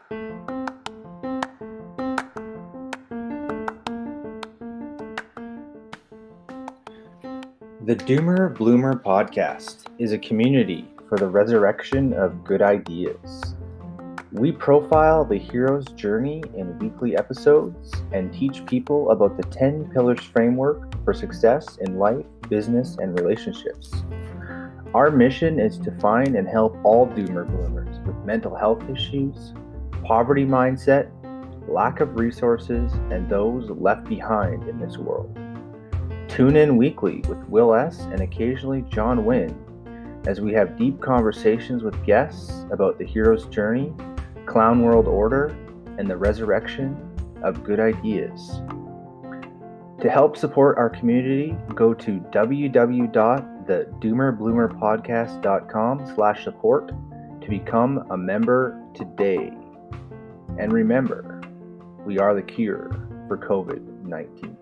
The Doomer Bloomer podcast is a community for the resurrection of good ideas. We profile the hero's journey in weekly episodes and teach people about the 10 pillars framework for success in life, business, and relationships. Our mission is to find and help all Doomer Bloomers with mental health issues, poverty mindset, lack of resources, and those left behind in this world. Tune in weekly with Will S. and occasionally John Wynn as we have deep conversations with guests about the hero's journey, clown world order, and the resurrection of good ideas. To help support our community, go to www.thedoomerbloomerpodcast.com/support to become a member today. And remember, we are the cure for COVID-19.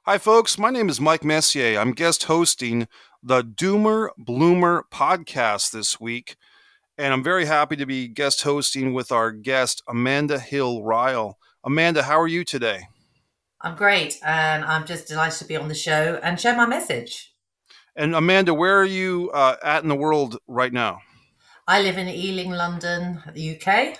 Hi, folks. My name is Mike Messier. I'm guest hosting the Doomer Bloomer podcast this week, and I'm very happy to be guest hosting with our guest, Amanda Hill Ryall. Amanda, how are you today? I'm great, and I'm just delighted to be on the show and share my message. And Amanda, where are you at in the world right now? I live in Ealing, London, the UK.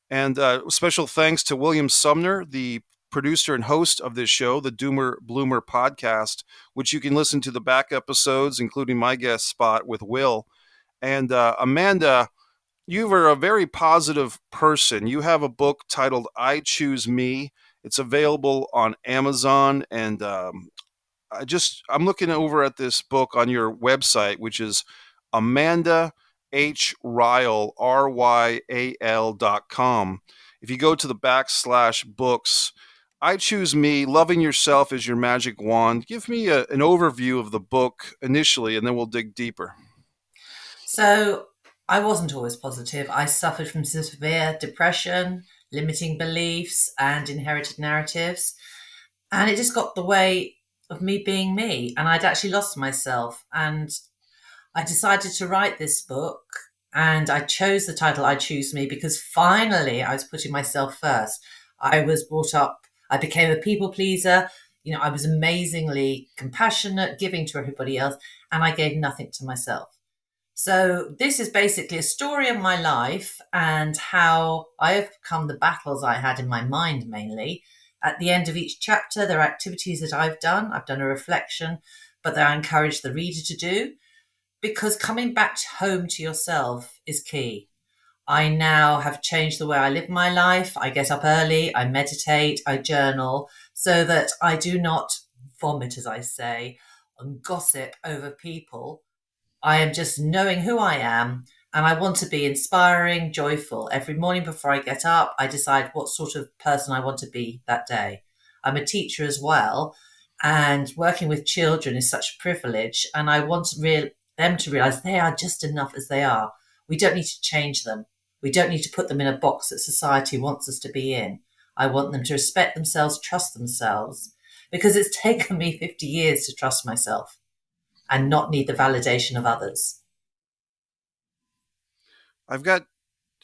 And special thanks to William Sumner, the producer and host of this show, the Doomer Bloomer podcast, which you can listen to the back episodes, including my guest spot with Will. And Amanda, you are a very positive person. You have a book titled I Choose Me. It's available on Amazon. And I'm looking over at this book on your website, which is Amanda H. Ryall, RYAL.com. If you go to the /books, I Choose Me, Loving Yourself is Your Magic Wand. Give me an overview of the book initially, and then we'll dig deeper. So I wasn't always positive. I suffered from severe depression, limiting beliefs, and inherited narratives. And it just got the way of me being me. And I'd actually lost myself. And I decided to write this book. And I chose the title I Choose Me because finally I was putting myself first. I was brought up, I became a people pleaser. You know, I was amazingly compassionate, giving to everybody else, and I gave nothing to myself. So this is basically a story of my life and how I overcome the battles I had in my mind mainly. At the end of each chapter, there are activities that I've done. I've done a reflection, but that I encourage the reader to do, because coming back home to yourself is key. I now have changed the way I live my life. I get up early, I meditate, I journal, so that I do not vomit, as I say, and gossip over people. I am just knowing who I am, and I want to be inspiring, joyful. Every morning before I get up, I decide what sort of person I want to be that day. I'm a teacher as well, and working with children is such a privilege, and I want them to realize they are just enough as they are. We don't need to change them. We don't need to put them in a box that society wants us to be in. I want them to respect themselves, trust themselves, because it's taken me 50 years to trust myself and not need the validation of others. I've got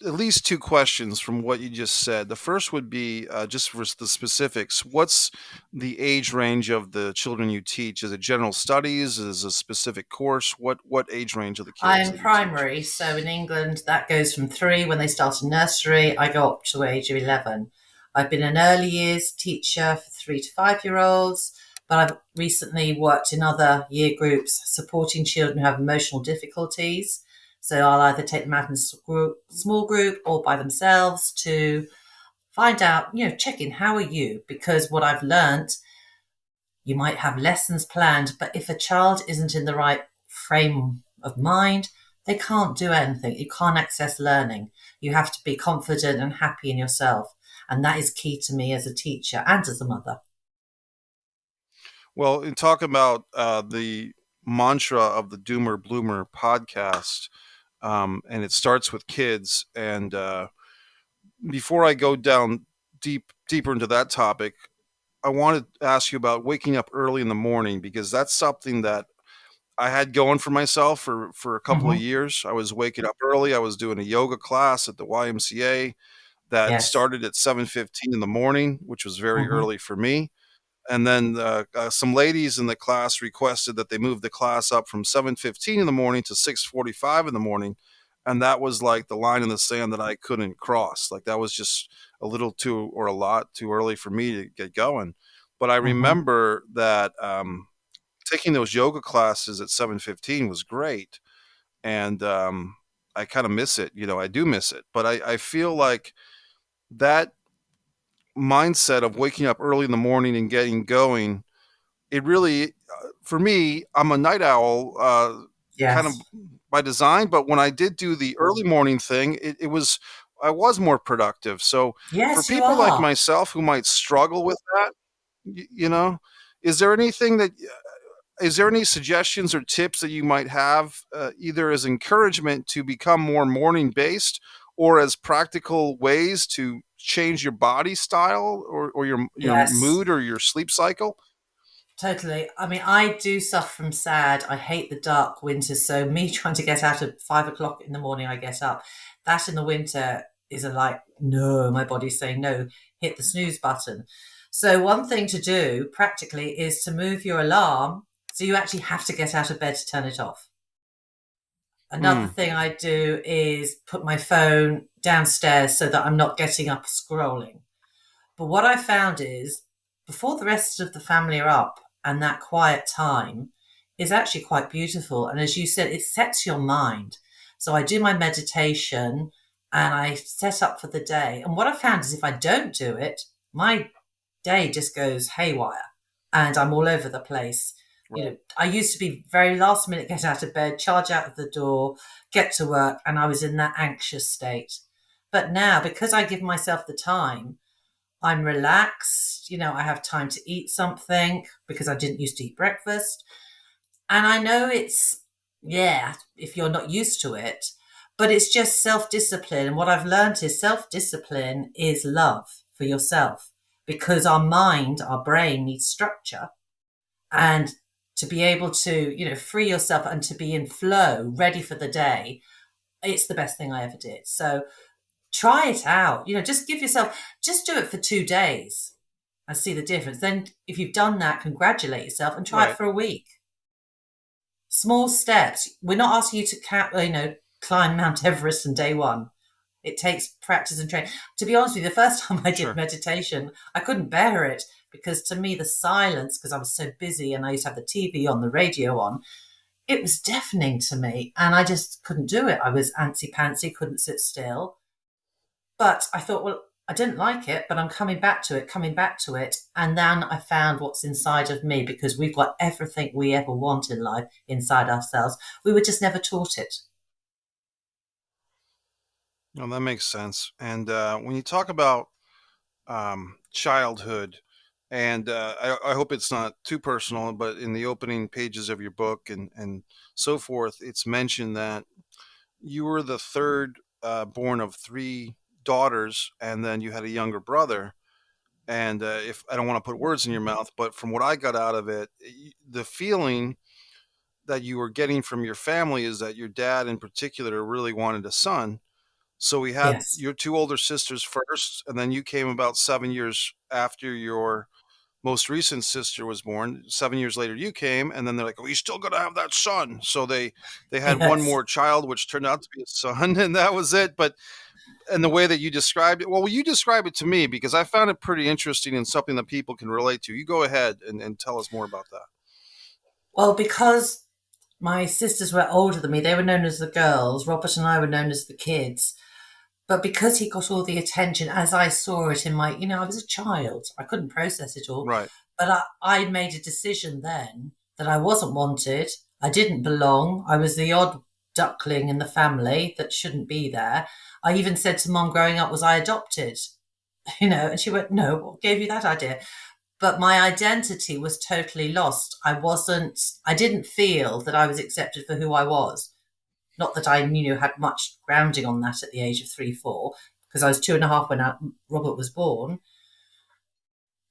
at least two questions from what you just said. The first would be just for the specifics. What's the age range of the children you teach? Is it general studies? Is it a specific course? What age range of the kids? I'm primary, so in England that goes from 3 when they start in nursery. I go up to age of 11. I've been an early years teacher for 3 to 5 year olds, but I've recently worked in other year groups supporting children who have emotional difficulties. So I'll either take them out in a small group or by themselves to find out, check in, how are you? Because what I've learned, you might have lessons planned, but if a child isn't in the right frame of mind, they can't do anything. You can't access learning. You have to be confident and happy in yourself. And that is key to me as a teacher and as a mother. Well, in talking about the mantra of the Doomer Bloomer podcast, and it starts with kids. And before I go down deeper into that topic, I wanted to ask you about waking up early in the morning, because that's something that I had going for myself for a couple of Hmm. years. I was waking up early. I was doing a yoga class at the YMCA that Yes. started at 7:15 in the morning, which was very Hmm. early for me. And then some ladies in the class requested that they move the class up from 7:15 in the morning to 6:45 in the morning, and that was like the line in the sand that I couldn't cross. Like that was just a little too, or a lot too early for me to get going. But I Hmm. remember that taking those yoga classes at 7:15 was great, and I kind of miss it. I do miss it, but I feel like that mindset of waking up early in the morning and getting going, it really, for me, I'm a night owl, kind of Yes. by design. But when I did do the early morning thing, I was more productive. So for Yes, you people like are. myself who might struggle with that, y- you know, is there anything that is there any suggestions or tips that you might have, either as encouragement to become more morning based, or as practical ways to change your body style, or your Yes. mood or your sleep cycle? Totally. I mean, I do suffer from SAD. I hate the dark winters. So me trying to get out at 5 o'clock in the morning, I get up. That in the winter is a like, no, my body's saying no, hit the snooze button. So one thing to do practically is to move your alarm. So you actually have to get out of bed to turn it off. Another Mm, thing I do is put my phone downstairs so that I'm not getting up scrolling. But what I found is before the rest of the family are up and that quiet time is actually quite beautiful. And as you said, it sets your mind. So I do my meditation and I set up for the day. And what I found is if I don't do it, my day just goes haywire and I'm all over the place. right. I used to be very last minute, get out of bed, charge out of the door, get to work, and I was in that anxious state. But now, because I give myself the time, I'm relaxed. I have time to eat something because I didn't used to eat breakfast. And I know it's, yeah, if you're not used to it, but it's just self discipline. And what I've learned is self discipline is love for yourself because our mind, our brain needs structure. And to be able to, free yourself and to be in flow, ready for the day, it's the best thing I ever did. So try it out. Just give yourself, just do it for 2 days and see the difference. Then, if you've done that, congratulate yourself and try it Right. for a week. Small steps. We're not asking you to, climb Mount Everest on day one. It takes practice and training. To be honest with you, the first time I did Sure. meditation, I couldn't bear it because to me, the silence, because I was so busy and I used to have the TV on, the radio on, it was deafening to me and I just couldn't do it. I was antsy pantsy, couldn't sit still. But I thought, well, I didn't like it, but I'm coming back to it, coming back to it. And then I found what's inside of me because we've got everything we ever want in life inside ourselves. We were just never taught it. No, that makes sense. And when you talk about childhood, and I hope it's not too personal, but in the opening pages of your book and so forth, it's mentioned that you were the third born of three daughters, and then you had a younger brother. And if I don't want to put words in your mouth, but from what I got out of it, the feeling that you were getting from your family is that your dad in particular really wanted a son. So we had Yes. your two older sisters first, and then you came about 7 years after your most recent sister was born. 7 years later, you came, and then they're like, "Oh, you still got to have that son." So they had one Yes. more child, which turned out to be a son, and that was it. But and the way that you described it, well, will you describe it to me, because I found it pretty interesting and something that people can relate to. You go ahead and tell us more about that. Well, because my sisters were older than me, they were known as the girls. Robert and I were known as the kids. But because he got all the attention, as I saw it in my, I was a child, I couldn't process it all. Right. But I made a decision then that I wasn't wanted. I didn't belong. I was the odd duckling in the family that shouldn't be there. I even said to mom growing up, was I adopted? And she went, no, what gave you that idea? But my identity was totally lost. I didn't feel that I was accepted for who I was. Not that I, had much grounding on that at the age of 3, 4, because I was 2.5 when Robert was born.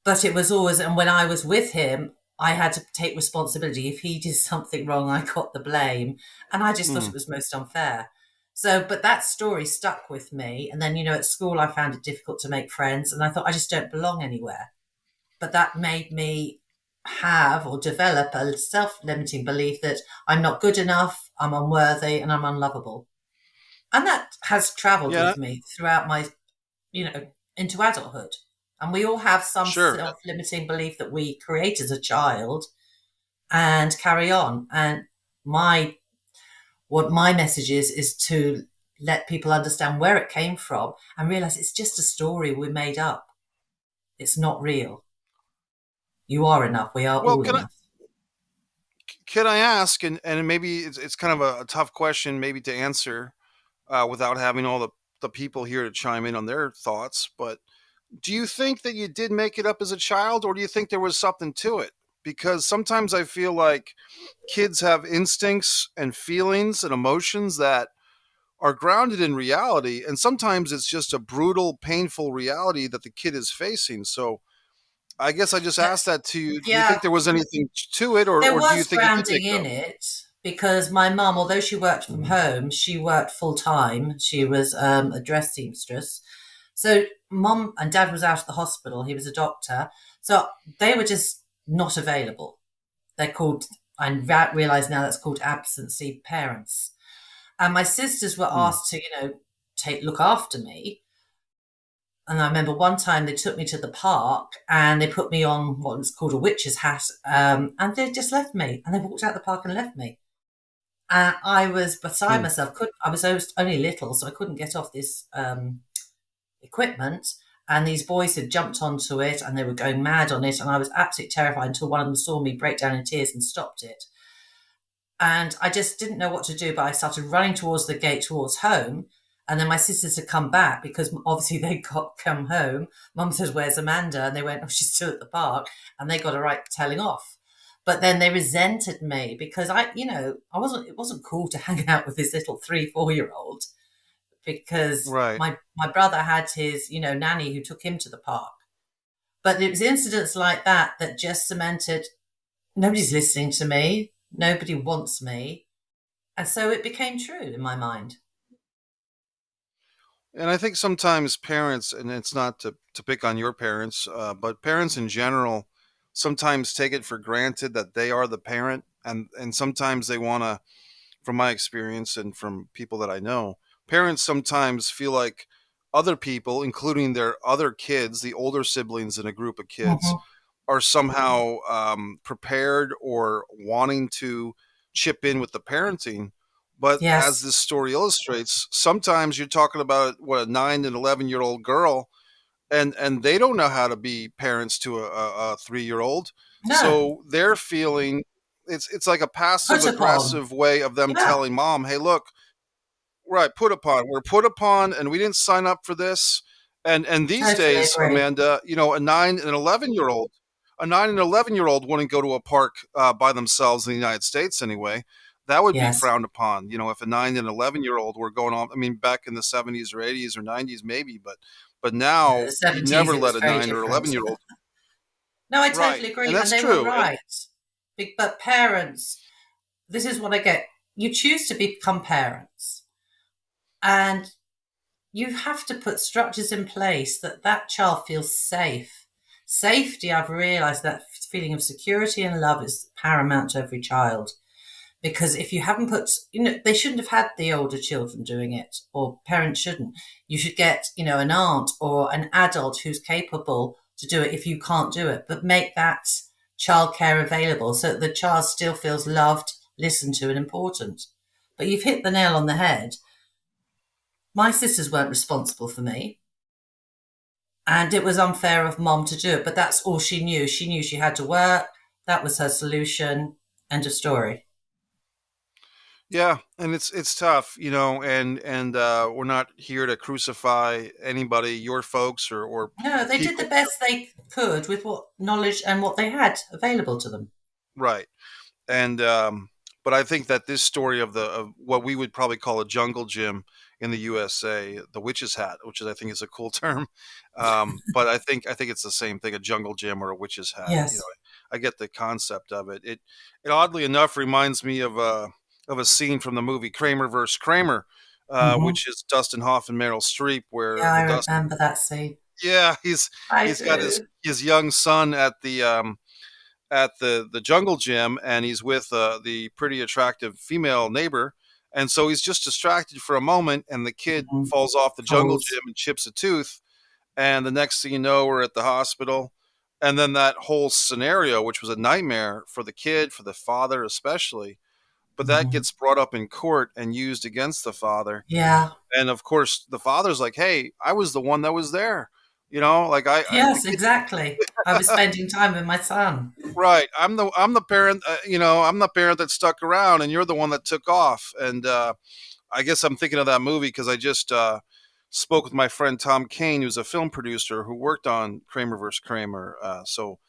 but it was always, and when I was with him, I had to take responsibility. If he did something wrong, I got the blame. And I just thought Mm. it was most unfair. So, but that story stuck with me. And then, at school, I found it difficult to make friends. And I thought, I just don't belong anywhere. But that made me have or develop a self limiting belief that I'm not good enough, I'm unworthy, and I'm unlovable. And that has traveled Yeah, with me throughout my, into adulthood. And we all have some sure. self limiting belief that we create as a child and carry on. And my what my message is to let people understand where it came from and realize it's just a story we made up. It's not real. You are enough. We are Well, all enough. can I ask, and maybe it's kind of a tough question maybe to answer without having all the people here to chime in on their thoughts, but do you think that you did make it up as a child, or do you think there was something to it? Because sometimes I feel like kids have instincts and feelings and emotions that are grounded in reality, and sometimes it's just a brutal, painful reality that the kid is facing. So I guess I just asked that to you. Do you think Yeah, there was anything to it, there or do you was think you did make grounding it in up? it because my mum, although she worked from home, she worked full time. She was a dress seamstress. So mum and dad was out at the hospital. He was a doctor. So they were just not available. They're called, I realise now that's called absentee parents. And my sisters were Hmm. asked to, look after me. And I remember one time they took me to the park and they put me on what was called a witch's hat, and they just left me and they walked out the park and left me. And I was beside Hmm. myself. I was only little, so I couldn't get off this equipment. And these boys had jumped onto it and they were going mad on it. And I was absolutely terrified until one of them saw me break down in tears and stopped it. And I just didn't know what to do, but I started running towards the gate towards home. And then my sisters had come back because obviously they got come home. Mum says, "Where's Amanda?" And they went, "Oh, she's still at the park." And they got a right telling off. But then they resented me because I wasn't. It wasn't cool to hang out with this little 3, 4 year old because Right. my brother had his nanny who took him to the park. But it was incidents like that that just cemented nobody's listening to me, nobody wants me, and so it became true in my mind. And I think sometimes parents, and it's not to pick on your parents, but parents in general sometimes take it for granted that they are the parent, and sometimes they want to, from my experience and from people that I know, parents sometimes feel like other people, including their other kids, the older siblings in a group of kids, Mhm. are somehow prepared or wanting to chip in with the parenting. But as Yes, this story illustrates, sometimes you're talking about what a 9 and 11-year-old girl, and they don't know how to be parents to a 3 year old. no, So they're feeling it's like a passive put upon. aggressive way of them Yeah, telling mom, "Hey, look, right, put upon. We're put upon, and we didn't sign up for this." And these totally days, agree. Amanda, a 9 and 11-year old wouldn't go to a park by themselves in the United States anyway. That would be Yes, frowned upon. If a 9 and 11-year old were going on, I mean, back in the 70s or 80s or 90s, maybe, but now the you'd 70s never it was let a very 9 or different. 11-year-old. No, I Right, totally and agree, and that's they were true. And right. But parents, this is what I get. You choose to become parents, and you have to put structures in place that that child feels safe. Safety, I've realized that feeling of security and love is paramount to every child. Because if you haven't put, they shouldn't have had the older children doing it, or parents shouldn't. You should get, an aunt or an adult who's capable to do it if you can't do it, but make that childcare available so that the child still feels loved, listened to, and important. But you've hit the nail on the head. My sisters weren't responsible for me, and it was unfair of mom to do it, but that's all she knew. She knew she had to work. That was her solution. End of story. yeah, and it's tough, and we're not here to crucify anybody, your folks or No, they did the people. best they could with what knowledge and what they had available to them. Right. And but I think that this story of what we would probably call a jungle gym in the USA, the witch's hat, which I think is a cool term. But I think it's the same thing, a jungle gym or a witch's hat. Yes. I get the concept of it. It oddly enough reminds me of a scene from the movie Kramer versus Kramer, Hmm. which is Dustin Hoffman, Meryl Streep, where Yeah, I the Dustin, remember that scene. yeah, I he's got do. his young son at the jungle gym, and he's with the pretty attractive female neighbor, and so he's just distracted for a moment, and the kid Mhm. falls off the jungle Falls. gym and chips a tooth, and the next thing you know, we're at the hospital. And then that whole scenario, which was a nightmare for the kid, for the father especially, but that Mhm. gets brought up in court and used against the father. Yeah. And of course, the father's like, "Hey, I was the one that was there. Like the Yes, kid, exactly. I was spending time with my son. right? I'm the parent. I'm the parent that stuck around, and you're the one that took off." And I guess I'm thinking of that movie because I just spoke with my friend Tom Kane, who's a film producer who worked on Kramer vs. Kramer. So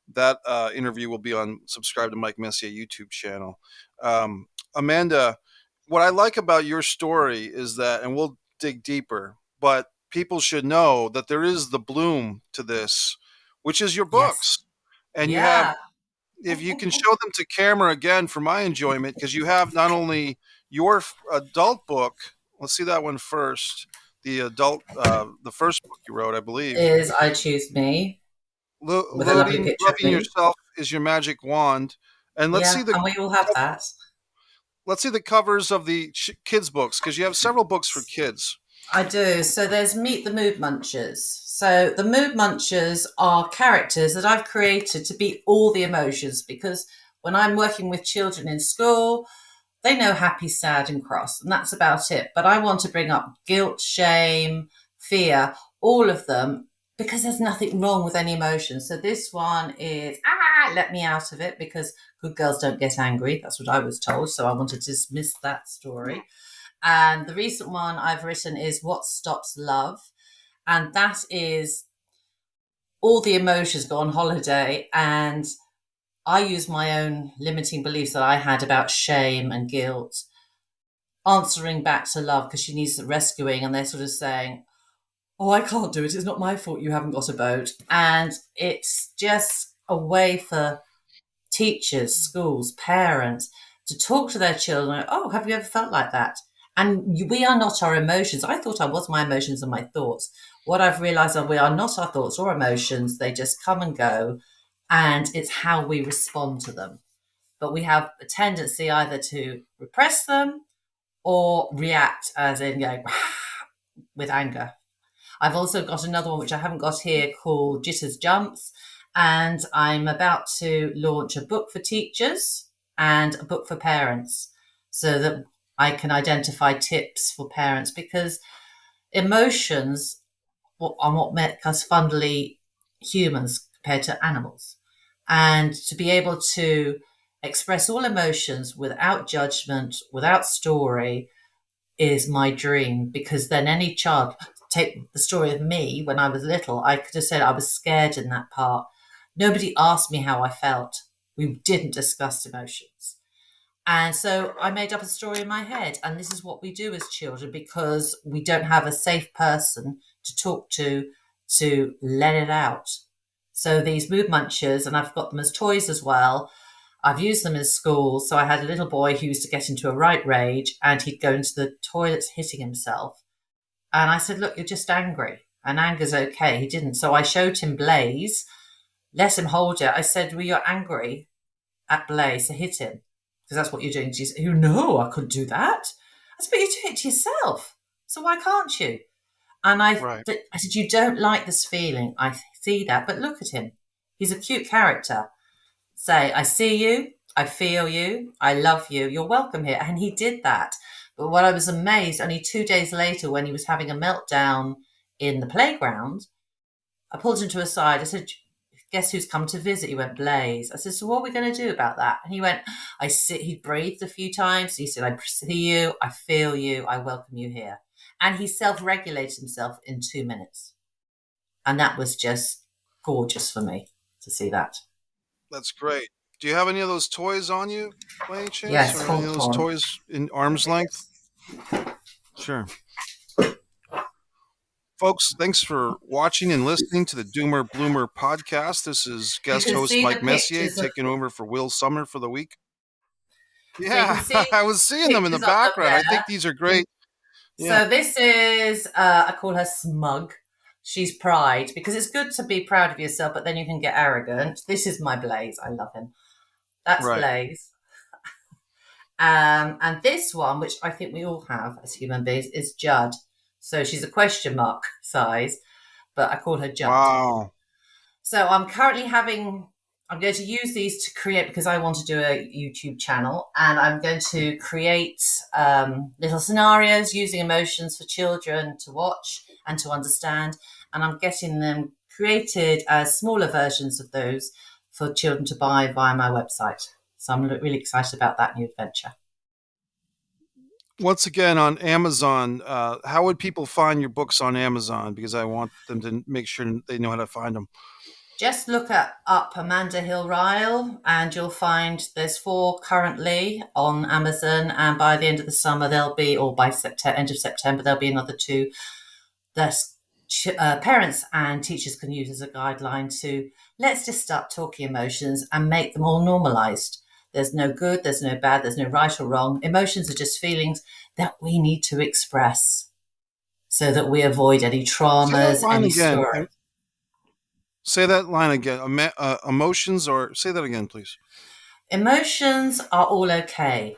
that interview will be on Subscribe to Mike Messier YouTube channel. Amanda, what I like about your story is that, and we'll dig deeper, but people should know that there is the bloom to this, which is your Yes. books. And you have, Yeah. if you can show them to camera again for my enjoyment, because you have not only your adult book, let's see that one first, the first book you wrote, I believe. Is I Choose Me with a lovely picture of Loving me. yourself is your magic wand, and Yeah, and we all have that. let's see the covers of the kids books, because you have several books for kids. I do. So there's Meet the Mood Munchers. So the Mood Munchers are characters that I've created to be all the emotions, because when I'm working with children in school, they know happy, sad, and cross, and that's about it. But I want to bring up guilt, shame, fear, all of them, because there's nothing wrong with any emotion. So this one is, let me out of it, because good girls don't get angry. That's what I was told. So I want to dismiss that story. And the recent one I've written is What Stops Love. And that is all the emotions go on holiday. And I use my own limiting beliefs that I had about shame and guilt, answering back to love because she needs rescuing. And they're sort of saying, oh, I can't do it. It's not my fault you haven't got a boat. And it's just a way for teachers, schools, parents to talk to their children. Oh, have you ever felt like that? And we are not our emotions. I thought I was my emotions and my thoughts. What I've realized is we are not our thoughts or emotions. They just come and go. And it's how we respond to them. But we have a tendency either to repress them or react, as in going with anger. I've also got another one which I haven't got here called Jitters Jumps, and I'm about to launch a book for teachers and a book for parents so that I can identify tips for parents, because emotions are what make us fundamentally humans compared to animals. And to be able to express all emotions without judgment, without story, is my dream, because then any child, take the story of me when I was little, I could have said I was scared in that part. Nobody asked me how I felt. We didn't discuss emotions. And so I made up a story in my head. And this is what we do as children, because we don't have a safe person to talk to let it out. So these mood munchers, and I've got them as toys as well. I've used them in school. So I had a little boy who used to get into a right rage and he'd go into the toilets hitting himself. And I said, look, you're just angry. And anger's okay. He didn't. So I showed him Blaze, let him hold it. I said, well, you're angry at Blaze, so hit him. Because that's what you're doing. He said, oh, no, I couldn't do that. I said, but you do it to yourself. So why can't you? And Right. I said, you don't like this feeling. I see that. But look at him. He's a cute character. Say, I see you. I feel you. I love you. You're welcome here. And he did that. But what I was amazed, only 2 days later, when he was having a meltdown in the playground, I pulled him to a side. I said, guess who's come to visit? He went, Blaze. I said, so what are we going to do about that? And he went, I sit. He breathed a few times. He said, I see you. I feel you. I welcome you here. And he self-regulated himself in 2 minutes. And that was just gorgeous for me to see that. That's great. Do you have any of those toys on you, by any chance? Yes, Or any of hold those on. toys in arm's length? Sure. Folks, thanks for watching and listening to the Doomer Bloomer podcast. This is You guest can host see the Mike Messier pictures of, taking over for Will Sumner for the week. so you can Yeah, see I was seeing them in the pictures of them background. I there. think these are great. Yeah. So this is, I call her Smug. She's Pride, because it's good to be proud of yourself, but then you can get arrogant. This is my Blaze. I love him. That's Right. Blaze. And this one, which I think we all have as human beings, is Judd. So she's a question mark size, but I call her Judd. Wow. So I'm going to use these to create, because I want to do a YouTube channel, and I'm going to create little scenarios using emotions for children to watch and to understand. And I'm getting them created as smaller versions of those for children to buy via my website. So I'm really excited about that new adventure. Once again, on Amazon, how would people find your books on Amazon? Because I want them to make sure they know how to find them. Just look up Amanda Hill Ryall, and you'll find there's 4 currently on Amazon. And by the end of the summer, there'll be, or by end of September, there'll be another 2 that parents and teachers can use as a guideline to let's just start talking emotions and make them all normalized. There's no good, there's no bad, there's no right or wrong. Emotions are just feelings that we need to express so that we avoid any traumas, any stories. Say that line again. Emotions, or say that again, please. Emotions are all okay.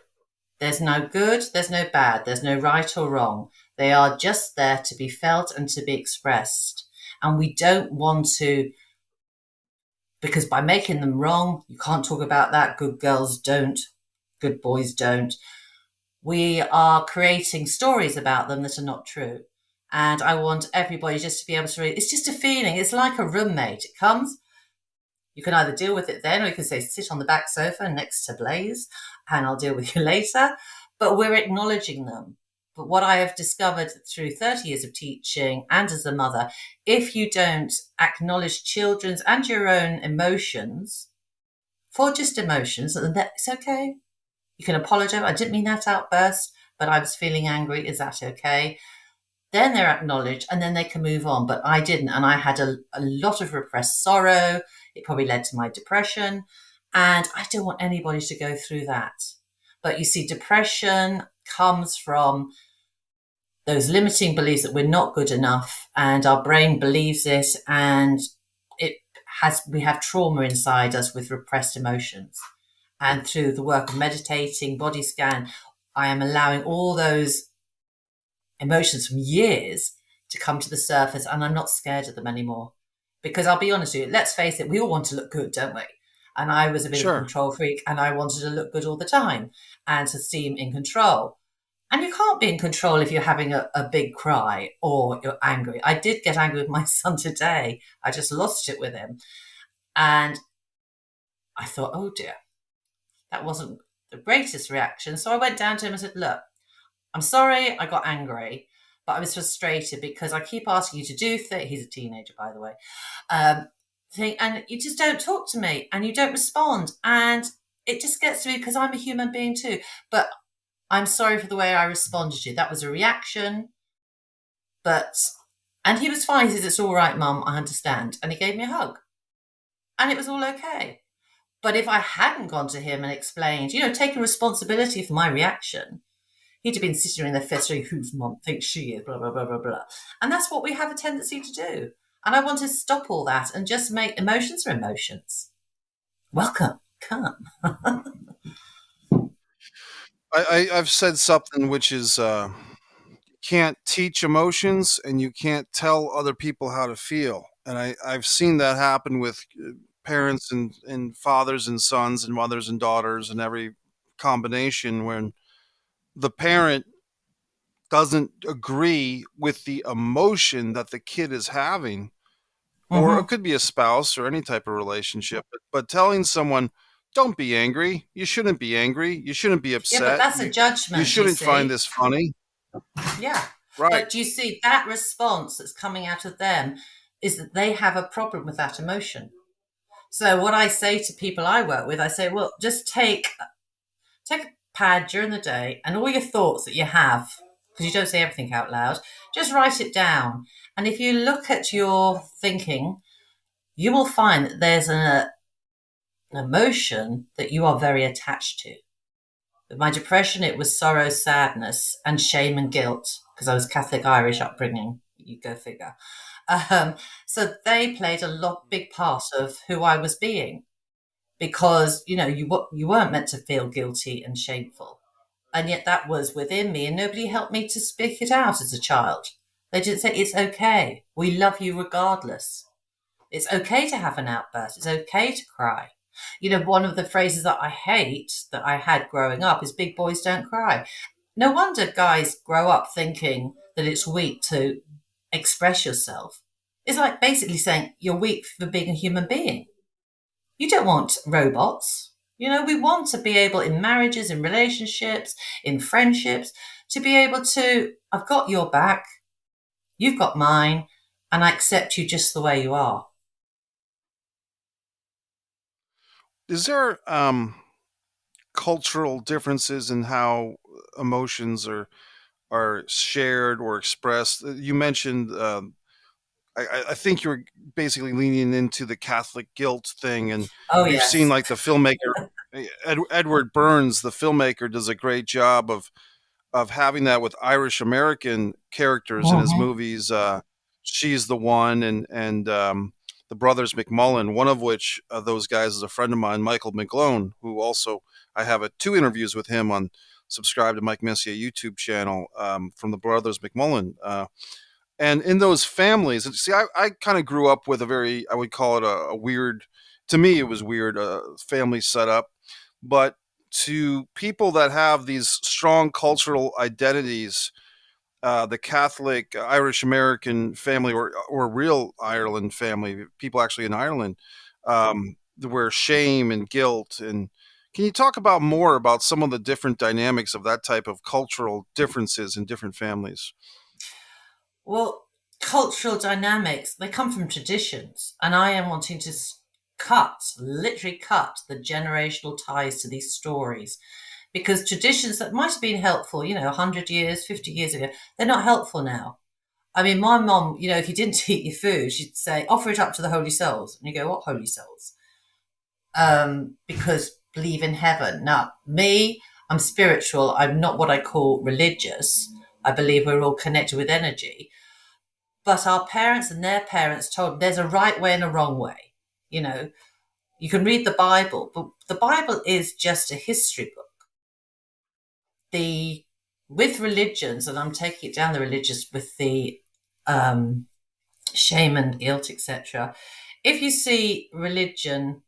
There's no good, there's no bad, there's no right or wrong. They are just there to be felt and to be expressed. And we don't want to, because by making them wrong, you can't talk about that. Good girls don't, good boys don't. We are creating stories about them that are not true. And I want everybody just to be able to read. It's just a feeling. It's like a roommate. It comes. You can either deal with it then, or you can say, sit on the back sofa next to Blaze and I'll deal with you later. But we're acknowledging them. But what I have discovered through 30 years of teaching and as a mother, if you don't acknowledge children's and your own emotions, for just emotions, then that's okay. You can apologize. I didn't mean that outburst, but I was feeling angry. Is that okay? Then they're acknowledged and then they can move on. But I didn't. And I had a lot of repressed sorrow. It probably led to my depression. And I don't want anybody to go through that. But you see, depression comes from those limiting beliefs that we're not good enough. And our brain believes this. And we have trauma inside us with repressed emotions. And through the work of meditating, body scan, I am allowing all those emotions from years to come to the surface, and I'm not scared of them anymore. Because I'll be honest with you, let's face it, we all want to look good, don't we? And I was a bit of a control freak, and I wanted to look good all the time and to seem in control. And you can't be in control if you're having a big cry or you're angry. I did get angry with my son today. I just lost it with him. And I thought, oh dear, that wasn't the greatest reaction. So I went down to him and said, look, I'm sorry I got angry, but I was frustrated because I keep asking you to do things. He's a teenager, by the way. And you just don't talk to me and you don't respond. And it just gets to me because I'm a human being too. But I'm sorry for the way I responded to you. That was a reaction. And he was fine. He says, it's all right, Mum, I understand. And he gave me a hug. And it was all okay. But if I hadn't gone to him and explained, taking responsibility for my reaction, he'd have been sitting in there festering, whose mum thinks she is, blah, blah, blah, blah, blah. And that's what we have a tendency to do. And I want to stop all that and just make emotions are emotions. Welcome. Come. I've said something which is you can't teach emotions and you can't tell other people how to feel. And I've seen that happen with parents and fathers and sons and mothers and daughters and every combination when the parent doesn't agree with the emotion that the kid is having, or it could be a spouse or any type of relationship, but telling someone, don't be angry. You shouldn't be angry. You shouldn't be upset. Yeah, but that's a judgment. You shouldn't find this funny. Yeah. Right. But do you see that response that's coming out of them is that they have a problem with that emotion. So what I say to people I work with, I say, well, just take a pad during the day and all your thoughts that you have, because you don't say everything out loud, just write it down And if you look at your thinking, you will find that there's an emotion that you are very attached to. With my depression, it was sorrow, sadness, and shame and guilt because I was Catholic Irish upbringing. You go figure. Um, so they played a big part of who I was being because you weren't meant to feel guilty and shameful, and yet that was within me, and nobody helped me to speak it out as a child. They didn't say it's okay. We love you regardless. It's okay to have an outburst. It's okay to cry. One of the phrases that I hate that I had growing up is big boys don't cry. No wonder guys grow up thinking that it's weak to express yourself. It's like basically saying you're weak for being a human being. You don't want robots. We want to be able in marriages, in relationships, in friendships, to be able to, I've got your back, you've got mine, and I accept you just the way you are. Is there cultural differences in how emotions are shared or expressed? You mentioned, I think you were basically leaning into the Catholic guilt thing, and Oh, we've seen yes. like the filmmaker Edward Burns, the filmmaker, does a great job of having that with Irish American characters in his Mhm. movies. She's the One and the brothers McMullen, one of which those guys is a friend of mine, Michael McGlone, who also I have two interviews with him on subscribe to Mike Messier YouTube channel from the brothers McMullen. And in those families, and see, I kind of grew up with a very, I would call it a weird, to me, it was weird, family setup. But to people that have these strong cultural identities, the Catholic Irish American family or real Ireland family, people actually in Ireland, where shame and guilt and can you talk about more about some of the different dynamics of that type of cultural differences in different families? Well, cultural dynamics, they come from traditions, and I am wanting to literally cut the generational ties to these stories because traditions that might have been helpful, 100 years, 50 years ago, they're not helpful now. I mean, my mom, if you didn't eat your food, she'd say, offer it up to the holy souls. And you go, what holy souls? Because believe in heaven. Now, me, I'm spiritual. I'm not what I call religious. I believe we're all connected with energy. But our parents and their parents told them there's a right way and a wrong way. You can read the Bible, but the Bible is just a history book. With religions, and I'm taking it down the religious with the shame and guilt, etc. If you see religion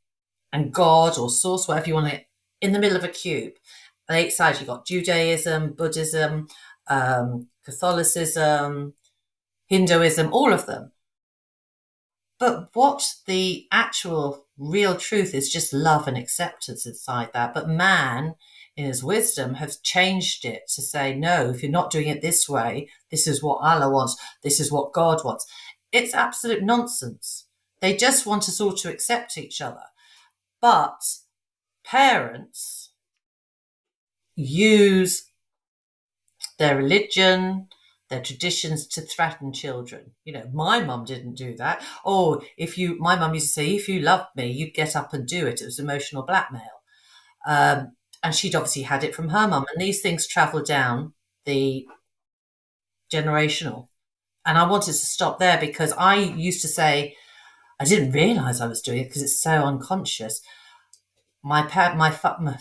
and God or source, whatever you want to, in the middle of a cube, on the 8 sides you've got Judaism, Buddhism, Catholicism, Hinduism, all of them. But what the actual real truth is just love and acceptance inside that. But man, in his wisdom, has changed it to say, no, if you're not doing it this way, this is what Allah wants, this is what God wants. It's absolute nonsense. They just want us all to accept each other. But parents use their religion, their traditions to threaten children. My mum didn't do that. My mum used to say, if you loved me, you'd get up and do it. It was emotional blackmail. And she'd obviously had it from her mum. And these things travel down the generational. And I wanted to stop there because I used to say, I didn't realize I was doing it because it's so unconscious. My husband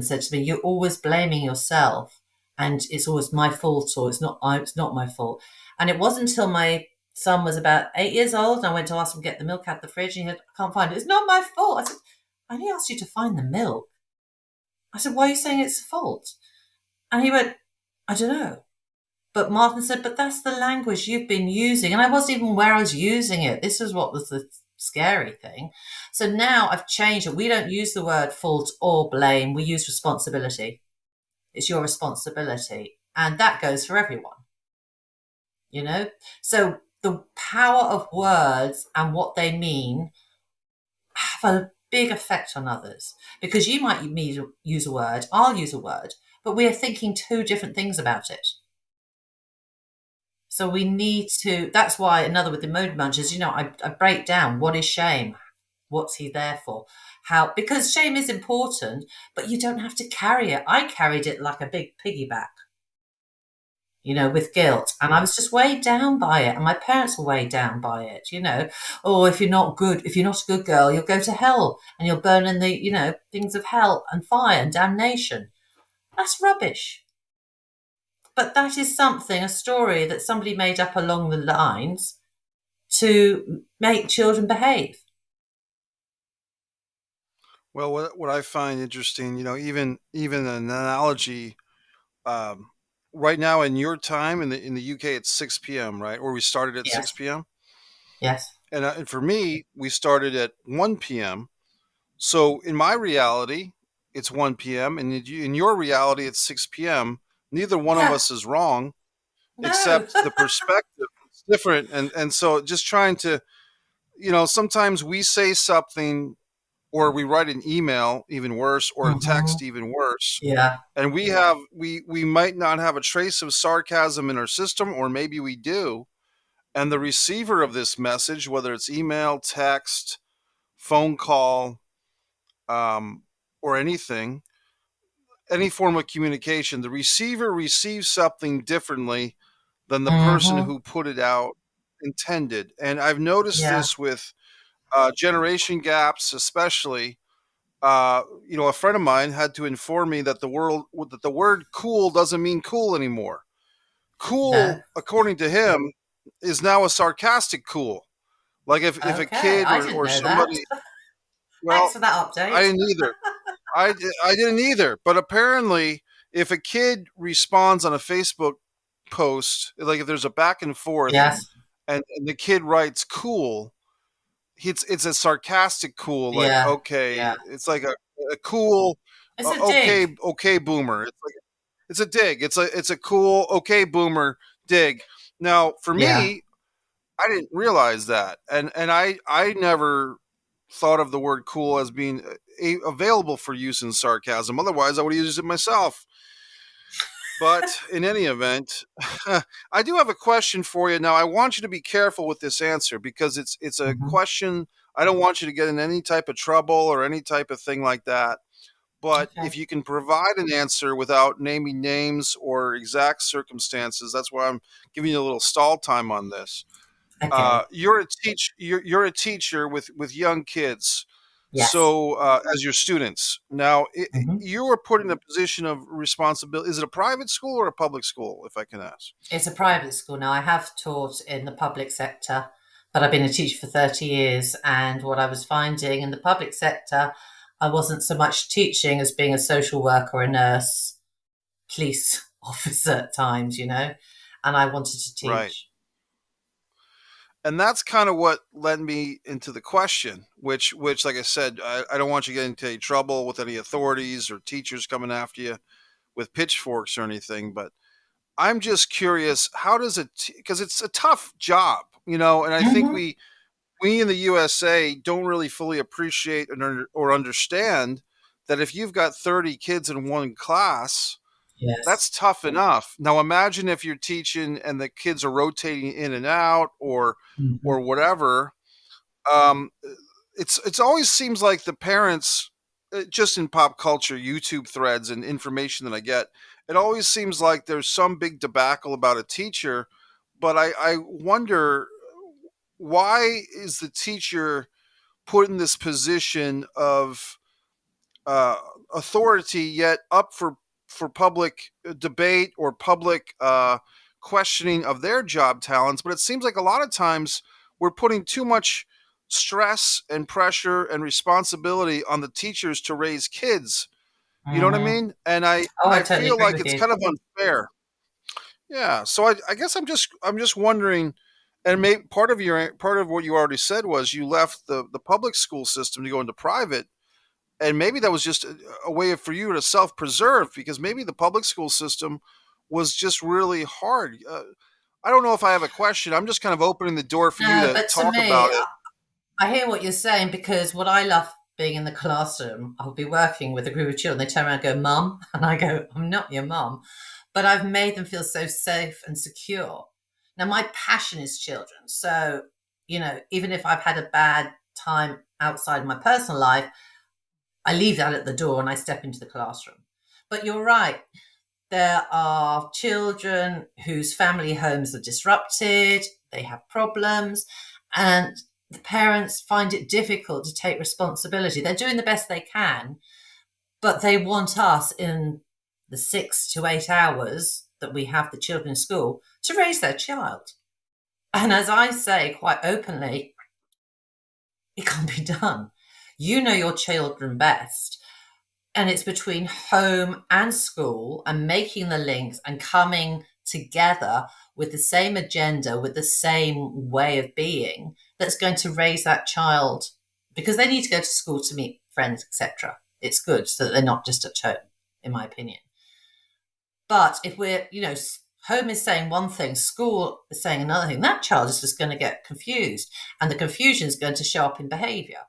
said to me, you're always blaming yourself and it's always my fault or it's not my fault. And it wasn't until my son was about 8 years old and I went to ask him to get the milk out of the fridge and he said, I can't find it. It's not my fault. I said, I only asked you to find the milk. I said, why are you saying it's a fault? And he went, I don't know. But Martin said, but that's the language you've been using. And I wasn't even aware I was using it. This is what was the scary thing. So now I've changed it. We don't use the word fault or blame. We use responsibility. It's your responsibility. And that goes for everyone. So the power of words and what they mean have a big effect on others because you might use a word, I'll use a word, but we are thinking two different things about it. So we need to, that's why, another with the mood munchers, I break down what is shame? What's he there for? How, because shame is important, but you don't have to carry it. I carried it like a big piggyback, with guilt. And I was just weighed down by it. And my parents were weighed down by it. Oh, if you're not good, if you're not a good girl, you'll go to hell and you'll burn in the, things of hell and fire and damnation. That's rubbish. But that is something, a story that somebody made up along the lines to make children behave. Well, what I find interesting, even an analogy, um, right now in your time in the UK, it's 6 p.m., right? Or we started at Yes. 6 p.m. Yes. And for me, we started at 1 p.m. So in my reality, it's 1 p.m. And in your reality, it's 6 p.m. Neither one of us is wrong, No. except the perspective is different. And so just trying to, sometimes we say something or we write an email, even worse, or a text, even worse. Yeah. And we might not have a trace of sarcasm in our system, or maybe we do. And the receiver of this message, whether it's email, text, phone call, or anything, any form of communication, the receiver receives something differently than the person who put it out intended. And I've noticed Yeah. this with generation gaps, especially. A friend of mine had to inform me that the word "cool" doesn't mean cool anymore. No. Cool, according to him, is now a sarcastic cool. Like if a Okay. kid I didn't or know that. somebody, Thanks well, for that I update. didn't either. I didn't either. But apparently, if a kid responds on a Facebook post, like if there's a back and forth, Yes. and the kid writes "cool," it's a sarcastic cool, like Yeah. okay, Yeah. it's like a cool, It's a okay, dig. okay, boomer. It's a dig. It's a cool, okay, boomer dig. Now, for Yeah. me, I didn't realize that, and I never thought of the word cool as being available for use in sarcasm. Otherwise, I would have used it myself. But in any event, I do have a question for you. Now, I want you to be careful with this answer because it's a hmm question. I don't want you to get in any type of trouble or any type of thing like that. But Okay. if you can provide an answer without naming names or exact circumstances, that's why I'm giving you a little stall time on this. Okay. You're a teacher with young kids. Yes. So as your students now, hmm you are put in a position of responsibility. Is it a private school or a public school, if I can ask? It's a private school now. I have taught in the public sector, but I've been a teacher for 30 years. And what I was finding in the public sector, I wasn't so much teaching as being a social worker, a nurse, police officer at times. And I wanted to Right. teach. And that's kind of what led me into the question, which like I said, I don't want you to get into any trouble with any authorities or teachers coming after you with pitchforks or anything. But I'm just curious, how does it, because it's a tough job, and I think hmm we in the USA don't really fully appreciate or understand that if you've got 30 kids in one class, Yes. that's tough enough. Now imagine if you're teaching and the kids are rotating in and out or hmm whatever. Um, it's always seems like the parents, just in pop culture, YouTube threads and information that I get, it always seems like there's some big debacle about a teacher. But I wonder, why is the teacher put in this position of uh, authority, yet up for public debate or public questioning of their job talents? But it seems like a lot of times we're putting too much stress and pressure and responsibility on the teachers to raise kids. You know what I hmm mean? And I Oh, I I totally feel agree like with it's you. kind of unfair. Yeah. So I guess I'm just wondering. And part of what you already said was you left the public school system to go into private, and maybe that was just a way for you to self-preserve, because maybe the public school system was just really hard. I don't know if I have a question. I'm just kind of opening the door for you No, to but to talk me, about it. I hear what you're saying because what I love being in the classroom, I'll be working with a group of children. They turn around and go, Mum. And I go, I'm not your mum. But I've made them feel so safe and secure. Now, my passion is children. So, even if I've had a bad time outside my personal life, I leave that at the door and I step into the classroom. But you're right. There are children whose family homes are disrupted, they have problems, and the parents find it difficult to take responsibility. They're doing the best they can, but they want us in the 6 to 8 hours that we have the children in school to raise their child. And as I say quite openly, it can't be done. You know your children best. And it's between home and school and making the links and coming together with the same agenda, with the same way of being, that's going to raise that child, because they need to go to school to meet friends, etc. It's good so that they're not just at home, in my opinion. But if we're, home is saying one thing, school is saying another thing, that child is just going to get confused, and the confusion is going to show up in behavior.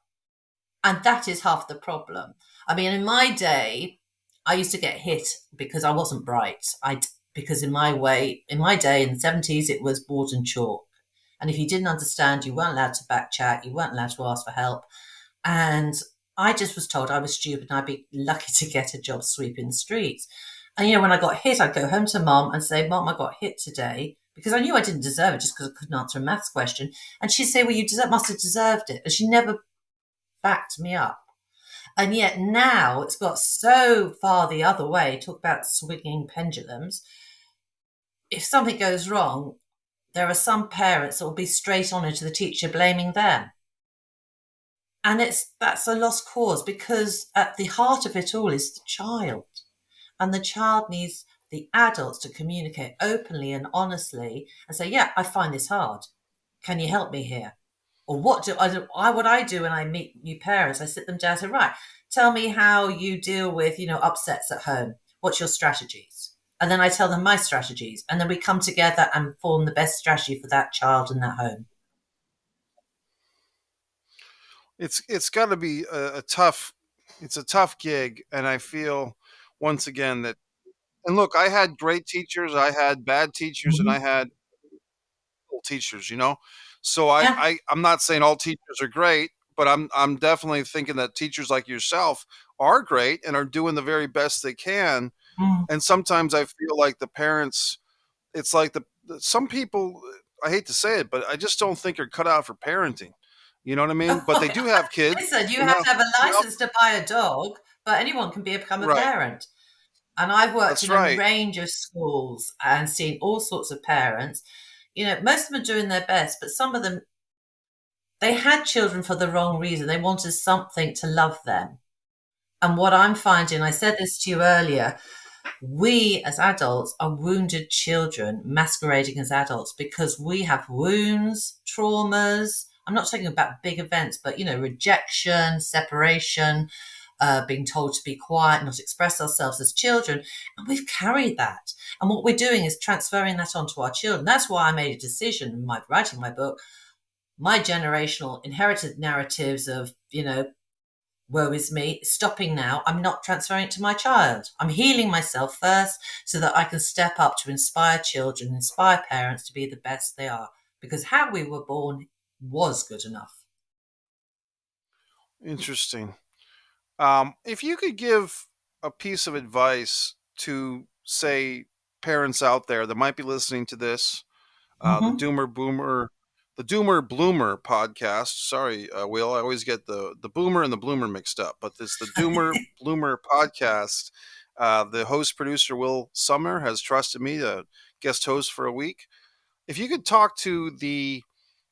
And that is half the problem. I mean, in my day, I used to get hit because I wasn't bright. Because in my day, in the 70s, it was board and chalk. And if you didn't understand, you weren't allowed to back chat. You weren't allowed to ask for help. And I just was told I was stupid and I'd be lucky to get a job sweeping the streets. And, when I got hit, I'd go home to Mom and say, Mom, I got hit today, because I knew I didn't deserve it just because I couldn't answer a maths question. And she'd say, well, you must have deserved it. And she never backed me up. And yet now it's got so far the other way. Talk about swinging pendulums. If something goes wrong, there are some parents that will be straight on into the teacher blaming them. And that's a lost cause, because at the heart of it all is the child. And the child needs the adults to communicate openly and honestly and say, yeah, I find this hard. Can you help me here? Or what do I do when I meet new parents? I sit them down and say, right, tell me how you deal with, upsets at home. What's your strategies? And then I tell them my strategies. And then we come together and form the best strategy for that child and that home. It's got to be a tough gig. And I feel once again that, and look, I had great teachers, I had bad teachers, and I had teachers, So Yeah. I'm not saying all teachers are great, but I'm definitely thinking that teachers like yourself are great and are doing the very best they can. Mm. And sometimes I feel like the parents, it's like some people, I hate to say it, but I just don't think are cut out for parenting. You know what I mean? But they do have kids. Listen, you have to have a license to buy a dog, but anyone can become a Right. parent. And I've worked That's in right. a range of schools and seen all sorts of parents. Most of them are doing their best, but some of them, they had children for the wrong reason. They wanted something to love them. And what I'm finding, I said this to you earlier, we as adults are wounded children masquerading as adults because we have wounds, traumas. I'm not talking about big events, but, rejection, separation, being told to be quiet, not express ourselves as children. And we've carried that. And what we're doing is transferring that onto our children. That's why I made a decision in writing my book. My generational inherited narratives of, woe is me, stopping now. I'm not transferring it to my child. I'm healing myself first so that I can step up to inspire children, inspire parents to be the best they are. Because how we were born was good enough. Interesting. If you could give a piece of advice to, say, parents out there that might be listening to this, the Doomer Bloomer podcast. Sorry, Will, I always get the Boomer and the Bloomer mixed up, but it's the Doomer Bloomer podcast. The host producer Will Sumner has trusted me to guest host for a week. If you could talk to the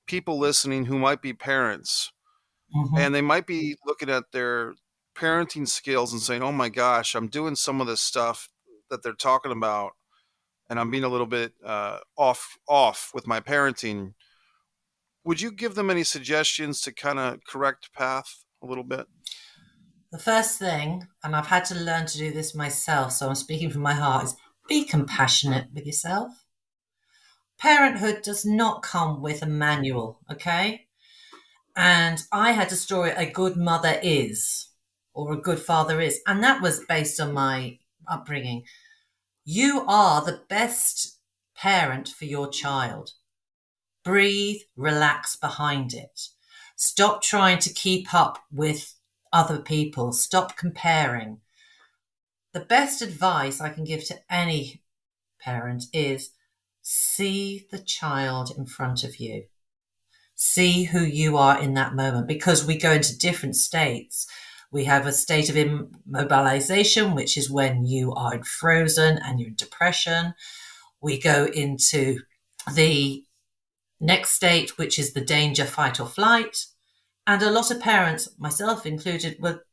people listening who might be parents, and they might be looking at their parenting skills and saying, "Oh my gosh, I'm doing some of this stuff that they're talking about, and I'm being a little bit off with my parenting." Would you give them any suggestions to kind of correct path a little bit? The first thing, and I've had to learn to do this myself, so I'm speaking from my heart, is be compassionate with yourself. Parenthood does not come with a manual, okay? And I had a story, a good mother is, or a good father is, and that was based on my upbringing. You are the best parent for your child. breathe, relax behind it. Stop trying to keep up with other people. Stop comparing. The best advice I can give to any parent is see the child in front of you. See who you are in that moment, because we go into different states. We have a state of immobilization, which is when you are frozen and you're in depression. We go into the next state, which is the danger, fight or flight. And a lot of parents, myself included, were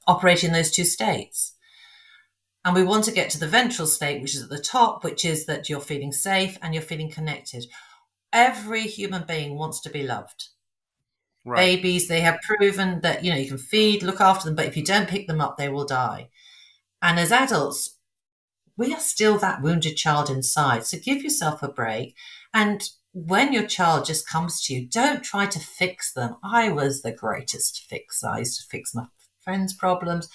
operating in those two states. And we want to get to the ventral state, which is at the top, which is that you're feeling safe and you're feeling connected. Every human being wants to be loved. Right. Babies, they have proven that, you can feed, look after them, but if you don't pick them up, they will die. And as adults, we are still that wounded child inside. So give yourself a break. And when your child just comes to you, don't try to fix them. I was the greatest fixer. I used to fix my friends' problems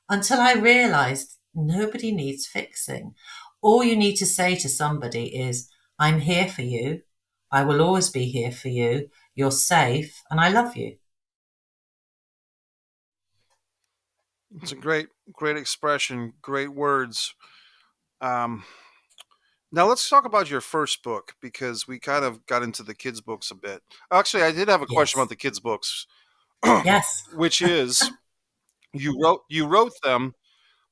until I realized nobody needs fixing. All you need to say to somebody is, I'm here for you. I will always be here for you. You're safe and I love you. It's a great expression, great words. Now let's talk about your first book, because we kind of got into the kids' books a bit. Actually, I did have a question about the kids' books. Yes. Which is, you wrote them,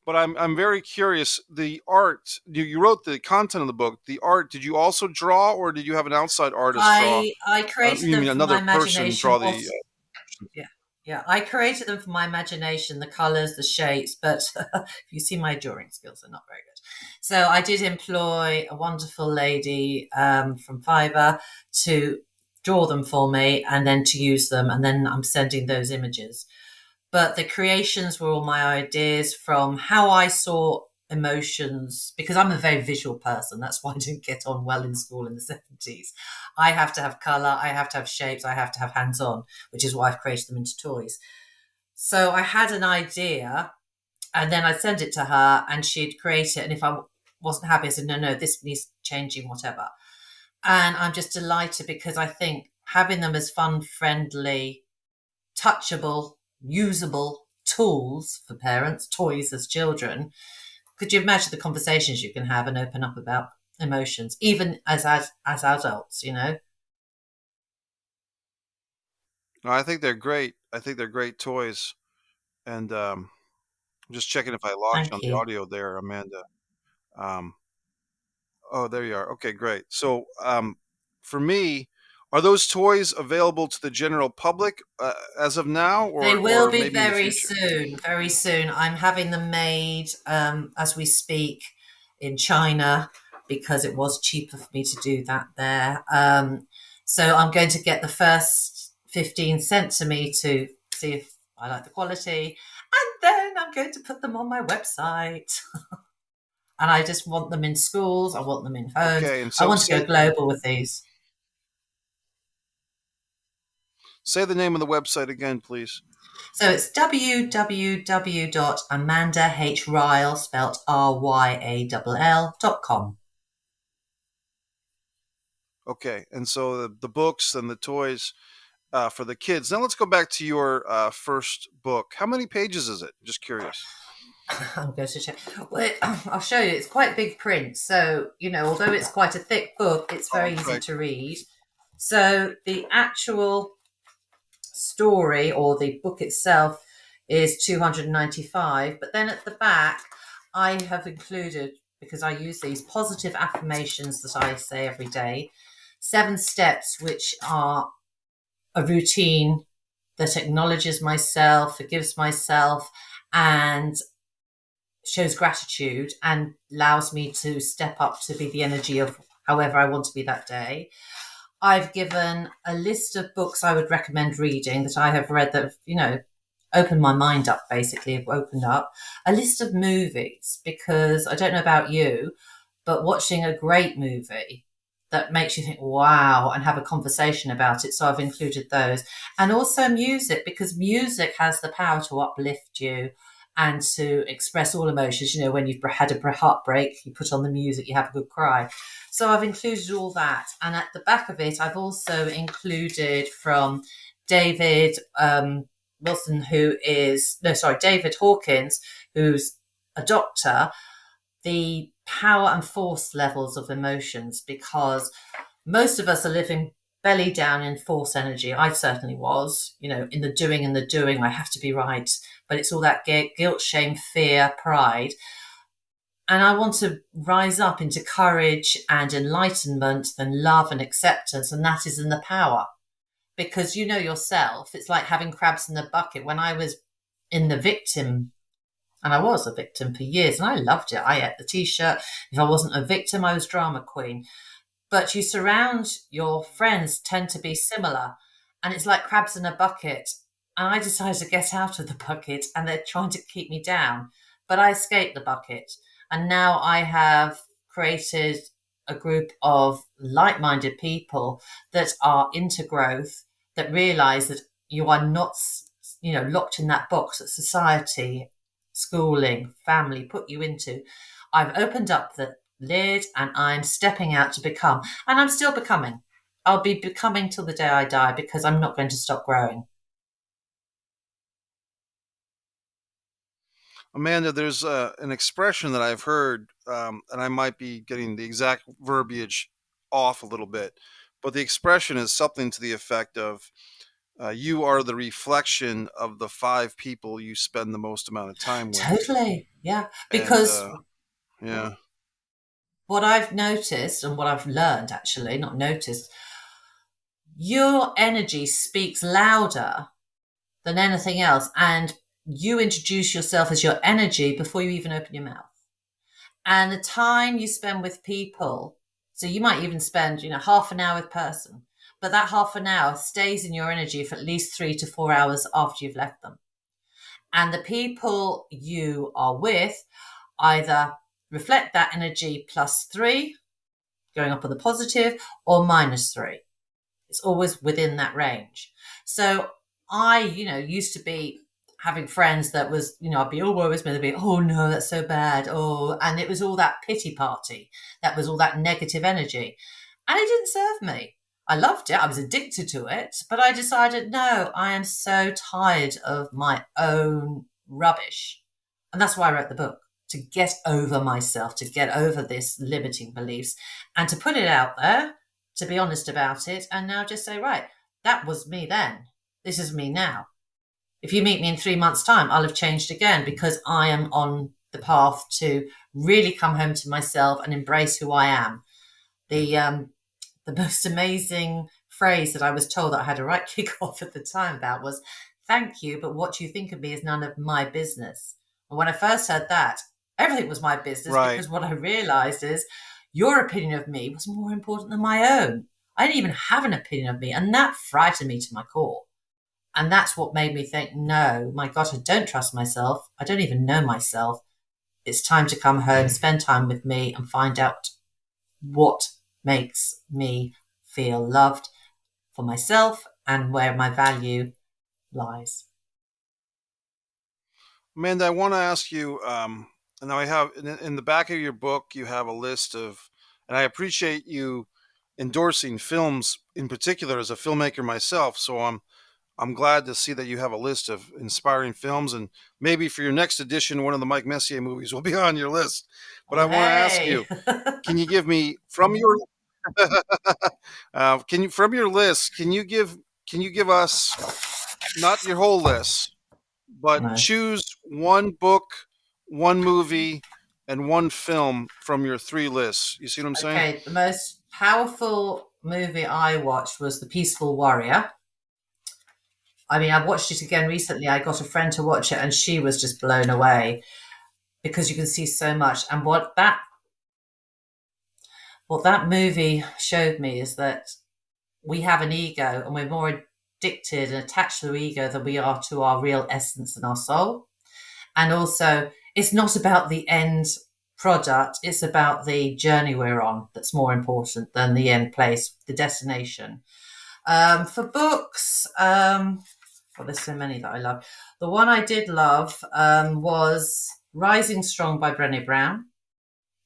but I'm very curious. The art, you wrote the content of the book. The art, did you also draw, or did you have an outside artist draw? I created them from my imagination. I created them from my imagination, the colours, the shapes, but if you see my drawing skills, they're not very good. So I did employ a wonderful lady from Fiverr to draw them for me and then to use them, and then I'm sending those images. But the creations were all my ideas from how I saw emotions, because I'm a very visual person. That's why I didn't get on well in school in the 70s. I have to have colour, I have to have shapes, I have to have hands-on, which is why I've created them into toys. So I had an idea, and then I'd send it to her and she'd create it. And if I wasn't happy, I said, no, this needs changing, whatever. And I'm just delighted, because I think having them as fun, friendly, touchable, usable tools for parents, toys as children, could you imagine the conversations you can have and open up about emotions, even as adults, No, I think they're great. I think they're great toys. And I'm just checking if I lost you on the audio there, Amanda. Oh, there you are. Okay, great. So for me, are those toys available to the general public as of now, or they will be maybe very soon? Very soon. I'm having them made as we speak in China, because it was cheaper for me to do that there. So I'm going to get the first 15 sent to me to see if I like the quality, and then I'm going to put them on my website. And I just want them in schools. I want them in homes. Okay, and so I want to go global with these. Say the name of the website again, please. So it's www.amandahryall, spelled RYALL.com. Okay, and so the books and the toys for the kids. Now let's go back to your first book. How many pages is it? Just curious. I'm going to check. Well, I'll show you. It's quite big print. So, although it's quite a thick book, it's very easy to read. So the actual story, or the book itself, is 295. But then at the back, I have included, because I use these positive affirmations that I say every day, 7 steps, which are a routine that acknowledges myself, forgives myself, and shows gratitude and allows me to step up to be the energy of however I want to be that day. I've given a list of books I would recommend reading that I have read that have, opened my mind up, basically, have opened up. A list of movies, because I don't know about you, but watching a great movie that makes you think, wow, and have a conversation about it. So I've included those. And also music, because music has the power to uplift you and to express all emotions. You know, when you've had a heartbreak, you put on the music, you have a good cry. So I've included all that. And at the back of it, I've also included from David Wilson, David Hawkins, who's a doctor, the power and force levels of emotions, because most of us are living belly down in force energy. I certainly was, you know, in the doing and the doing. I have to be right. But it's all that guilt, shame, fear, pride. And I want to rise up into courage and enlightenment and love and acceptance. And that is in the power. Because you know yourself, it's like having crabs in the bucket. When I was in the victim, and I was a victim for years, and I loved it. I ate the t-shirt. If I wasn't a victim, I was drama queen. But you surround your friends tend to be similar, and it's like crabs in a bucket. And I decided to get out of the bucket, and they're trying to keep me down. But I escaped the bucket. And now I have created a group of like-minded people that are into growth, that realize that you are not, you know, locked in that box that society, schooling, family put you into. I've opened up the lid and I'm stepping out to become, and I'm still becoming. I'll be becoming till the day I die, because I'm not going to stop growing. Amanda, there's an expression that I've heard, and I might be getting the exact verbiage off a little bit, but the expression is something to the effect of, you are the reflection of the 5 people you spend the most amount of time with. Totally, yeah. Because yeah, what I've noticed and what I've learned, actually, not noticed, your energy speaks louder than anything else. And you introduce yourself as your energy before you even open your mouth. And the time you spend with people, so you might even spend, you know, half an hour with a person, but that half an hour stays in your energy for at least 3 to 4 hours after you've left them. And the people you are with either reflect that energy +3, going up on the positive, or -3. It's always within that range. So I, you know, used to be having friends that was, you know, I'd be all woe is me, they'd be, oh no, that's so bad. Oh, and it was all that pity party. That was all that negative energy. And it didn't serve me. I loved it. I was addicted to it. But I decided, no, I am so tired of my own rubbish. And that's why I wrote the book, to get over myself, to get over this limiting beliefs, and to put it out there, to be honest about it, and now just say, right, that was me then. This is me now. If you meet me in 3 months' time, I'll have changed again, because I am on the path to really come home to myself and embrace who I am. The most amazing phrase that I was told that I had a right kick off at the time about was, thank you, but what you think of me is none of my business. And when I first heard that, everything was my business, right. Because what I realized is your opinion of me was more important than my own. I didn't even have an opinion of me, and that frightened me to my core. And that's what made me think, no, my God, I don't trust myself. I don't even know myself. It's time to come home, spend time with me, and find out what makes me feel loved for myself and where my value lies. Amanda, I want to ask you, now I have in the back of your book, you have a list of, and I appreciate you endorsing films in particular as a filmmaker myself. So I'm glad to see that you have a list of inspiring films, and maybe for your next edition, one of the Mike Messier movies will be on your list. But I want to ask you, can you give me from your from your list, can you give us not your whole list, but choose one book, one movie, and one film from your 3 lists? You see what I'm saying? Okay, the most powerful movie I watched was The Peaceful Warrior. I mean, I watched it again recently. I got a friend to watch it, and she was just blown away, because you can see so much. And what that movie showed me is that we have an ego, and we're more addicted and attached to the ego than we are to our real essence and our soul. And also, it's not about the end product, it's about the journey we're on that's more important than the end place, the destination. For books, Well, there's so many that I love. The one I did love was Rising Strong by Brené Brown,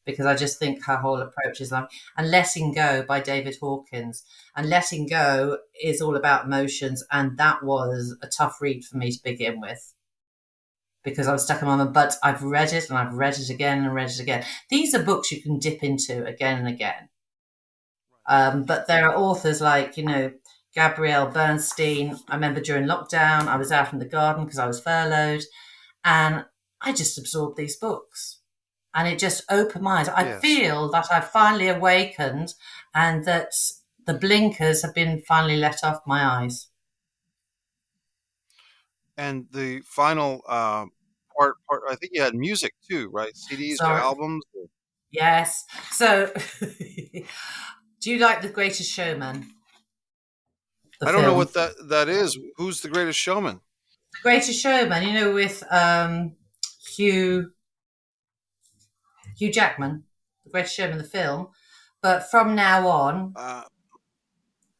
because I just think her whole approach is lovely. And Letting Go by David Hawkins. And Letting Go is all about emotions, and that was a tough read for me to begin with because I was stuck in my mind. But I've read it and I've read it again and read it again. These are books you can dip into again and again. But there are authors like, Gabrielle Bernstein. I remember during lockdown, I was out in the garden because I was furloughed, and I just absorbed these books. And it just opened my eyes. I Yes. feel that I've finally awakened and that the blinkers have been finally let off my eyes. And the final part, I think you had music too, right? CDs or Sorry. albums? Yes. So, do you like The Greatest Showman? I don't know what that is. Who's the Greatest Showman? The Greatest Showman, with Hugh Jackman, The Greatest Showman, the film. But from now on,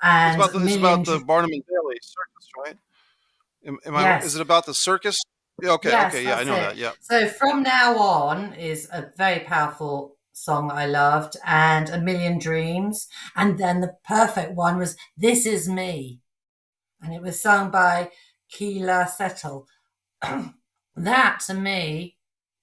and it's about the Barnum and Bailey circus, right? Yes. Is it about the circus? Yeah, okay, Yes, okay, yeah, I know it. that. Yeah. So From Now On is a very powerful song that I loved, and A Million Dreams, and then the perfect one was This Is Me, and it was sung by Keela Settle. That to me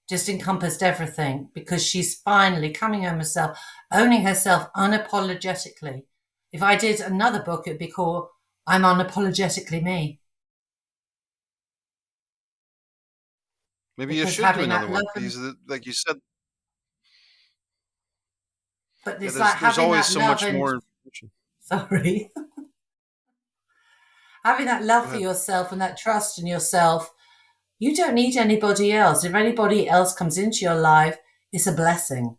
just encompassed everything, because she's finally coming home herself, owning herself unapologetically. If I did another book, it'd be called I'm Unapologetically Me. Maybe you should do another one. Because, like you said, but it's there's always so much more information. Sorry. Having that love for yourself and that trust in yourself, you don't need anybody else. If anybody else comes into your life, it's a blessing.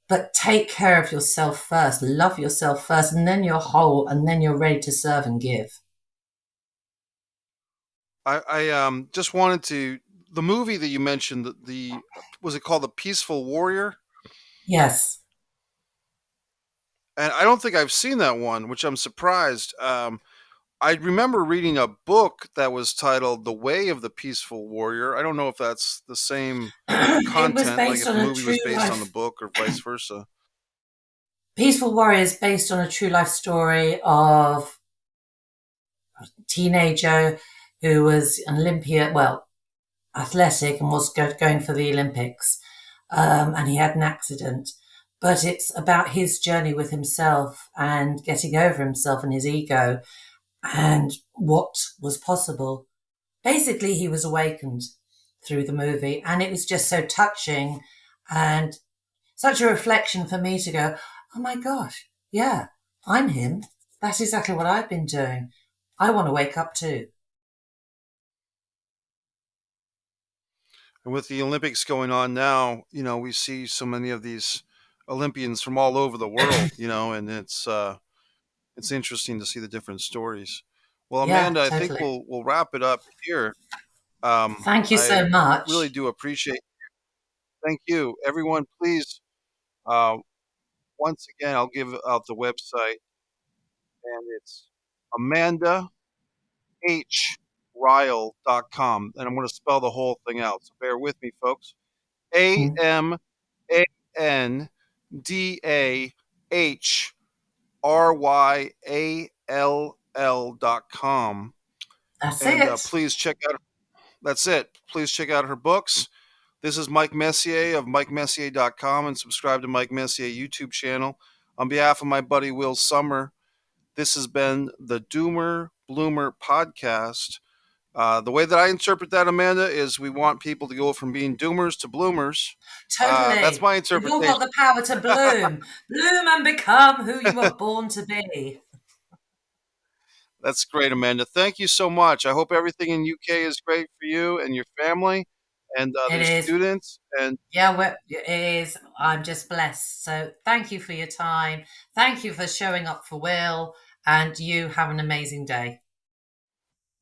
But take care of yourself first, love yourself first, and then you're whole, and then you're ready to serve and give. I just wanted to, the movie that you mentioned, was it called The Peaceful Warrior? Yes. And I don't think I've seen that one, which I'm surprised. I remember reading a book that was titled The Way of the Peaceful Warrior. I don't know if that's the same content, like if the movie was based on the book or vice versa. Peaceful Warrior is based on a true life story of a teenager who was an athletic, and was going for the Olympics. And he had an accident. But it's about his journey with himself and getting over himself and his ego and what was possible. Basically, he was awakened through the movie, and it was just so touching and such a reflection for me to go, oh my gosh, yeah, I'm him. That's exactly what I've been doing. I want to wake up too. And with the Olympics going on now, we see so many of these Olympians from all over the world, and it's interesting to see the different stories. Well, Amanda, totally. I think we'll wrap it up here. Thank you so much. I really do appreciate it. Thank you. Everyone, please, once again, I'll give out the website, and it's AmandaHRyall.com. And I'm going to spell the whole thing out, so bear with me, folks. AmandaHRyall.com. That's and it. Please check out. That's it. Please check out her books. This is Mike Messier of MikeMessier.com, and subscribe to Mike Messier YouTube channel. On behalf of my buddy Will Summer, this has been the Doomer Bloomer podcast. The way that I interpret that, Amanda, is we want people to go from being doomers to bloomers. Totally. That's my interpretation. You've all got the power to bloom. Bloom and become who you were born to be. That's great, Amanda. Thank you so much. I hope everything in UK is great for you and your family and the students. And yeah, it is. I'm just blessed. So thank you for your time. Thank you for showing up for Will. And you have an amazing day.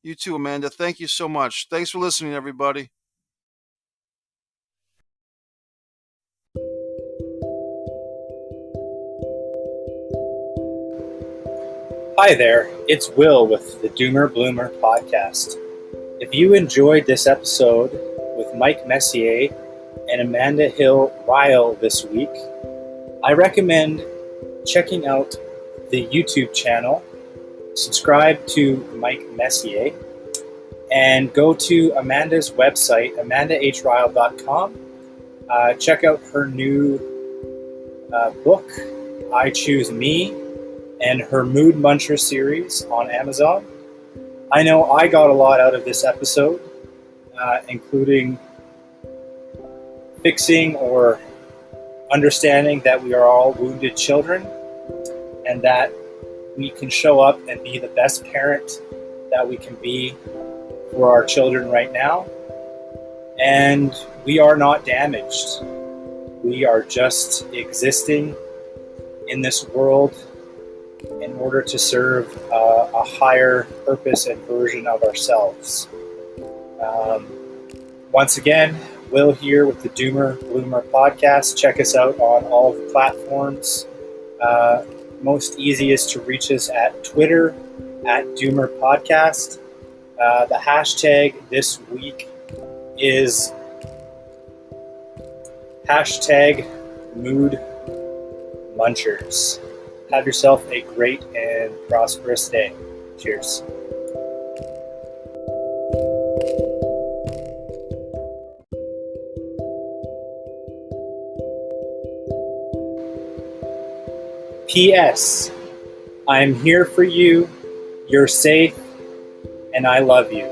You too, Amanda. Thank you so much. Thanks for listening, everybody. Hi there, it's Will with the Doomer Bloomer podcast. If you enjoyed this episode with Mike Messier and Amanda Hill Ryall this week, I recommend checking out the YouTube channel, subscribe to Mike Messier, and go to Amanda's website, amandahryall.com. Check out her new book, I Choose Me, and her Mood Muncher series on Amazon. I know I got a lot out of this episode, including fixing or understanding that we are all wounded children and that we can show up and be the best parent that we can be for our children right now. And we are not damaged. We are just existing in this world in order to serve a higher purpose and version of ourselves. Once again, Will here with the Doomer Bloomer podcast. Check us out on all the platforms. Most easiest to reach us at Twitter, at Doomer Podcast. The hashtag this week is hashtag Mood Munchers. Have yourself a great and prosperous day. Cheers. P.S. I'm here for you. You're safe, and I love you.